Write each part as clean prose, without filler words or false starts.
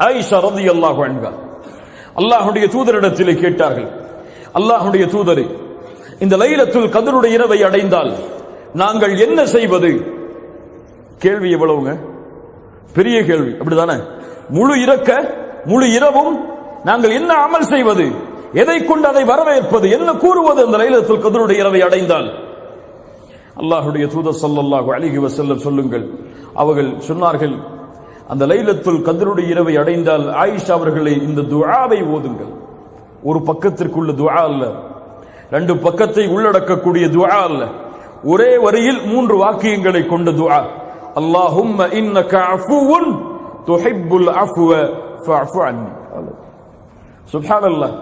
ஆயிஷா ரலியல்லாஹு அன்ஹா அல்லாஹ்வுடைய தூதரிடத்திலே கேட்டார்கள், அல்லாஹ்வுடைய தூதரே, இந்த லைலத்துல் கத்ருடைய இரவை அடைந்தால் நாங்கள் என்ன செய்வது? கேள்வி எவ்வளவுங்க, பெரிய கேள்வி, அப்படிதானே? முழு இரவும் நாங்கள் என்ன அமல் செய்வது, எதை கொண்டு அதை வரவேற்பது, என்ன கூறுவது அந்த லைலத்துல் கத்ருடைய இரவை அடைந்தால்? அல்லாஹ்வுடைய தூதர் ஸல்லல்லாஹு அலைஹி வஸல்லம் சொல்லுங்கள், அவர்கள் சொன்னார்கள், அந்த லைலத்துல் கத்ருடைய இரவை அடைந்தால் ஆயிஷா அவர்களை இந்த துஆவை ஓதுங்கள். ஒரு பக்கத்திற்குள்ள துஆ அல்ல, 2 பக்கத்தை உள்ளடக்கக்கூடிய துஆ அல்ல, ஒரே வரியில் 3 வாக்கியங்களை கொண்ட துஆ. அல்லாஹும்ம இன்னக அஃபுவுன் துஹிப்புல் அஃப்வ ஃபஅஃபு அன்னி. சுப்ஹானல்லாஹ்.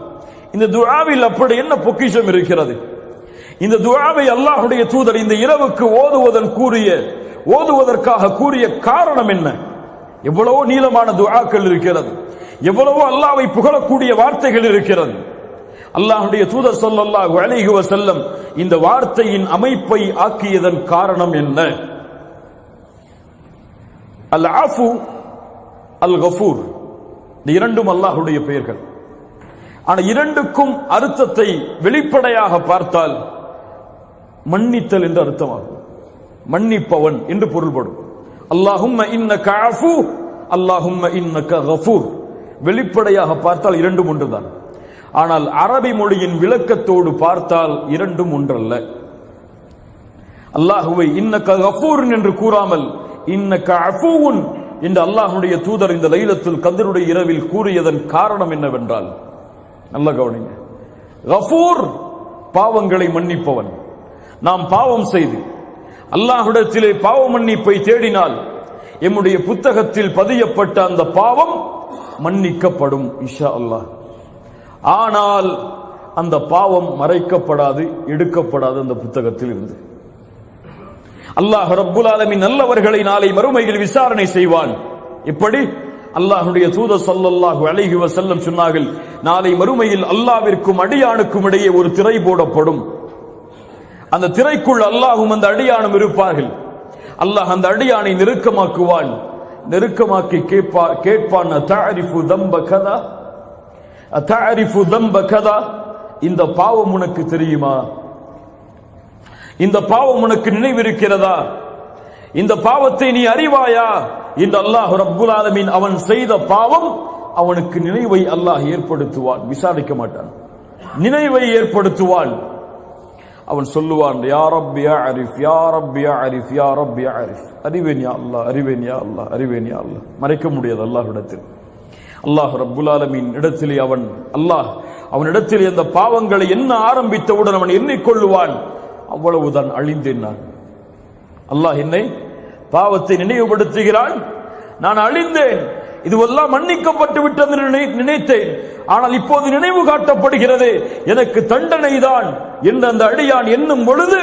இந்த துஆவில் அப்படி என்ன பொக்கிஷம் இருக்கிறது? இந்த துஆவை அல்லாஹ்வுடைய தூதர் இந்த இரவுக்கு ஓதுவதற்காக கூறிய காரணம் என்ன? எவ்வளவோ நீளமான துஆக்கள் இருக்கிறது, எவ்வளவோ அல்லாஹ்வை புகழக்கூடிய வார்த்தைகள் இருக்கிறது. அல்லாஹ்வுடைய தூதர் ஸல்லல்லாஹு அலைஹி வஸல்லம் இந்த வார்த்தையின் அமைப்பை ஆக்கியதன் காரணம் என்ன? அல் ஆஃபு அல் கஃபூர், இந்த இரண்டும் அல்லாஹ்வுடைய பெயர்கள். ஆனால் இரண்டுக்கும் அர்த்தத்தை வெளிப்படையாக பார்த்தால் மன்னித்தல் என்று அர்த்தமாகும், மன்னிப்பவன் என்று பொருள்படும். அல்லாஹும்ம இன்னக அஃபு, அல்லாஹும்ம இன்னக கஃபூர். வெளிப்படையாக பார்த்தால் இரண்டும் ஒன்றுதான். ஆனால் அரபி மொழியின் விளக்கத்தோடு பார்த்தால் இரண்டும் ஒன்றல்ல. அல்லாஹுவை இன்னக கஃபூர் என்று கூறாமல் இன்னக அஃபூன் என்று அல்லாஹ்வுடைய தூதர் இந்த லைலத்துல் கத்ருடைய இரவில் கூறியதன் காரணம் என்னவென்றால், நல்ல கவனிங்க, கஃபூர் பாவங்களை மன்னிப்பவன். நாம் பாவம் செய்து அல்லாஹ்விடத்திலே பாவ மன்னிப்பை தேடினால் எம்முடைய புத்தகத்தில் பதியப்பட்ட அந்த பாவம் மன்னிக்கப்படும் இன்ஷா அல்லாஹ். ஆனால் அந்த பாவம் மறைக்கப்படாது, எடுக்கப்படாது அந்த புத்தகத்தில் இருந்து. அல்லாஹ் ரப்புல் ஆலமீன் நல்லவர்களை நாளை மறுமையில் விசாரணை செய்வான். எப்படி? அல்லாஹ்வுடைய தூதர் ஸல்லல்லாஹு அலைஹி வஸல்லம் சொன்னார்கள், நாளை மறுமையில் அல்லாஹ்விற்கும் அடியானுக்கும் இடையே ஒரு திரை போடப்படும். அந்த திரைக்குள் அல்லாஹ்வும் அந்த அடியானும் இருப்பார்கள். அல்லாஹ் அந்த அடியானை நெருக்கமாக்குவான். நெருக்கமாக்கி கேட்பான், தஅரிஃபு தம்ப கதா, தஅரிஃபு தம்ப கதா, இந்த பாவம் உனக்கு தெரியுமா? இந்த பாவம் உனக்கு நினைவிருக்கிறதா? இந்த பாவத்தை நீ அறிவாயா என்று அல்லாஹ் ரப்புல் ஆலமீன் அவன் செய்த பாவம் அவனுக்கு நினைவை அல்லாஹ் ஏற்படுத்துவான். விசாரிக்க மாட்டான், நினைவை ஏற்படுத்துவான். அவன் சொல்லுவான், யா ரப்பி யா அரிஃப், யா ரப்பி யா அரிஃப், யா ரப்பி யா அரிஃப். அறிவேன் யா அல்லாஹ், அறிவேன் யா அல்லாஹ், அறிவேன் யா அல்லாஹ். மறைக்க முடியாது அல்லாஹ்விடத்தில். அல்லாஹ் ரப்புல் ஆலமீன் இடத்திலே அவனிடத்திலே அந்த பாவங்களை என்ன ஆரம்பித்தவுடன் அவன் எண்ணிக்கொள்ளுவான், அவ்வளவுதான், அழிந்தேன் நான். அல்லாஹ் என்னை பாவத்தை நினைவுபடுத்துகிறான், நான் அழிந்தேன், இதுவெல்லாம் மன்னிக்கப்பட்டு விட்டது நினைத்தேன், ஆனால் இப்போது நினைவு காட்டப்படுகிறது, எனக்கு தண்டனை தான் என்று அந்த அடியான் எண்ணும் பொழுது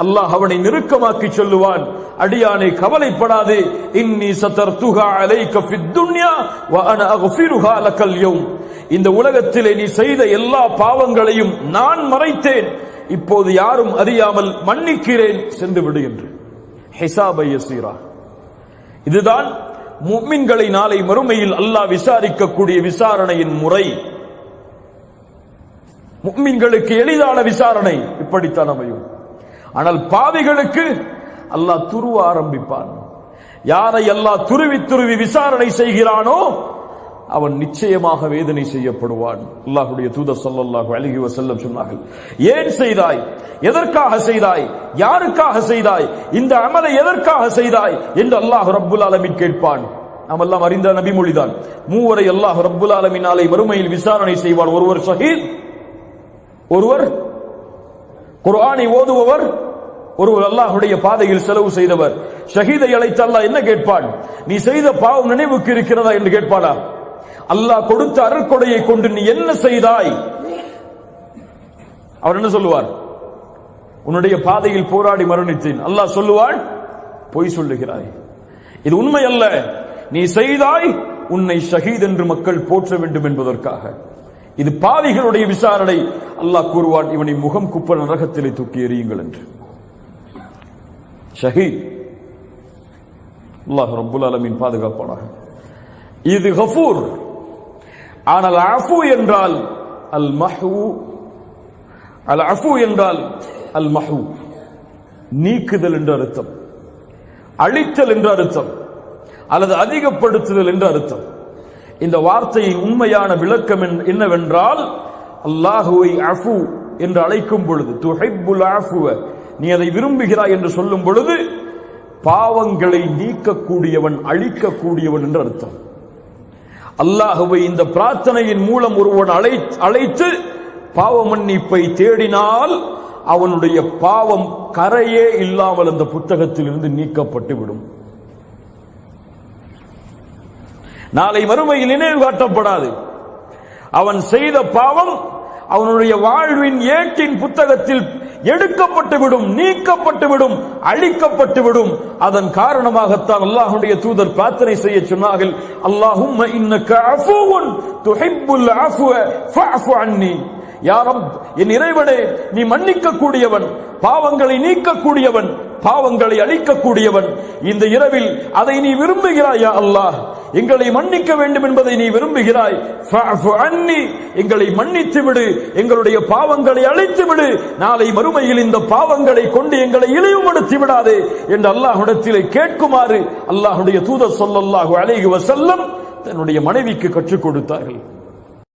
அல்லாஹ் அவனை நெருக்கமாக்கி சொல்லுவான், அடியானை கவலைப்படாதே, இன்னி சதர்துஹா அலைக ஃபித் துன்யா வ அனா அக்ஃபிருஹா லக்கல் யௌம். இந்த உலகத்திலே நீ செய்த எல்லா பாவங்களையும் நான் மறைத்தேன், இப்போது யாரும் அறியாமல் மன்னிக்கிறேன், சென்று விடு என்று. ஹிசாபை யஸீரா. இதுதான் முஃமின்களை நாளை மறுமையில் அல்லாஹ் விசாரிக்கக்கூடிய விசாரணையின் முறை. முஃமின்களுக்கு எளிதான விசாரணை இப்படித்தான் அமையும். ஆனால் பாவிகளுக்கு அல்லாஹ் துருவ ஆரம்பிப்பான். யாரை அல்லாஹ் துருவி துருவி விசாரணை செய்கிறானோ அவன் நிச்சயமாக வேதனை செய்யப்படுவான். அல்லாஹ்வுடைய தூதர் ஸல்லல்லாஹு அலைஹி வஸல்லம் சொன்னார்கள், ஏன் செய்தாய், எதற்காக செய்தாய், யாருக்காக செய்தாய், இந்த அமலை எதற்காக செய்தாய் என்று அல்லாஹ் ரப்புல் ஆலமீன் கேட்பான். நாம் எல்லாம் அறிந்த நபிமொழிதான், மூவரை அல்லாஹ் ரப்புல் ஆலமீன் நாளை மறுமையில் விசாரணை செய்வான். ஒருவர் ஷஹீத், ஒருவர் குர்ஆனை ஓதுபவர், ஒருவர் அல்லாஹ்வுடைய பாதையில் செலவு செய்தவர். ஷஹீதை அழைத்து அல்லாஹ் என்ன கேட்பான்? நீ செய்த பாவம் நினைவுக்கு இருக்கிறதா என்று கேட்பானா? அல்லாஹ் கொடுத்த அருட்கொடையை கொண்டு நீ என்ன செய்தாய்? அவர் என்ன சொல்லுவார்? உன்னுடைய பாதையில் போராடி மரணித்தேன். அல்லாஹ் சொல்லுவான், பொய் சொல்லுகிறாய், இது உண்மை அல்ல, நீ செய்தாய், உன்னை ஷஹீத் என்று மக்கள் போற்ற வேண்டும் என்பதற்காக. இது பாவிகளுடைய விசாரணை. அல்லாஹ் கூறுவான், இவனை முகம் குப்ப நரகத்திலே தூக்கி எறியுங்கள் என்று. ஷஹீத். அல்லாஹ் ரப்புல் ஆலமீன் பாதுகாப்பானாக. இது கஃபூர். ஆனால் அஃபு என்றால் அல் மஹூ, அல் அஃபு என்றால் அல் மஹூ, நீக்குதல் என்ற அர்த்தம், அழித்தல் என்ற அர்த்தம், அல்லது அதிகப்படுத்துதல் என்ற அர்த்தம். இந்த வார்த்தையின் உண்மையான விளக்கம் என்னவென்றால், அல்லாஹுவை அஃபு என்று அழைக்கும் பொழுது, துஹிப்புல் அஃப்வ, நீ அதை விரும்புகிறாய் என்று சொல்லும் பொழுது பாவங்களை நீக்கக்கூடியவன், அழிக்கக்கூடியவன் என்று அர்த்தம். அல்லாஹுவை இந்த பிரார்த்தனையின் மூலம் ஒருவன் அழைத்து பாவ மன்னிப்பை தேடினால் அவனுடைய பாவம் கரையே இல்லாமல் அந்த புத்தகத்தில் இருந்து நீக்கப்பட்டு விடும். நாளை மறுமையில் நினைவு காட்டப்படாது. அவன் செய்த பாவம் அவனுடைய வாழ்வின் ஏட்டின் புத்தகத்தில் எடுக்கப்பட்டு விடும், நீக்கப்பட்டு விடும், அழிக்கப்பட்டு விடும். அதன் காரணமாகத்தான் அல்லாஹ்வுடைய தூதர் பிரார்த்தனை செய்ய சொன்னார்கள், அல்லாஹும்ம இன்னக அஃபூவுன் துஹிப்புல் அஃப்வ ஃபஅஃபு அன்னி. யா ரப், என் இறைவனே, நீ மன்னிக்க கூடியவன், பாவங்களை நீக்கக்கூடியவன், பாவங்களை அழிக்கக்கூடியவன். இந்த இரவில் அதை நீ விரும்புகிறாய். யா அல்லாஹ், எங்களை மன்னிக்க வேண்டும் என்பதை நீ விரும்புகிறாய். ஃபஅஃபு அன்னி, எங்களை மன்னித்து விடு, எங்களுடைய பாவங்களை அழித்து விடு. நாளை மறுமையில் இந்த பாவங்களை கொண்டு எங்களை இழிவுபடுத்தி விடாதே என்று அல்லாஹ்விடத்திலே கேட்குமாறு அல்லாஹ்வுடைய தூதர் ஸல்லல்லாஹு அலைஹி வஸல்லம் தன்னுடைய மனைவிக்கு கற்றுக் கொடுத்தார்கள்.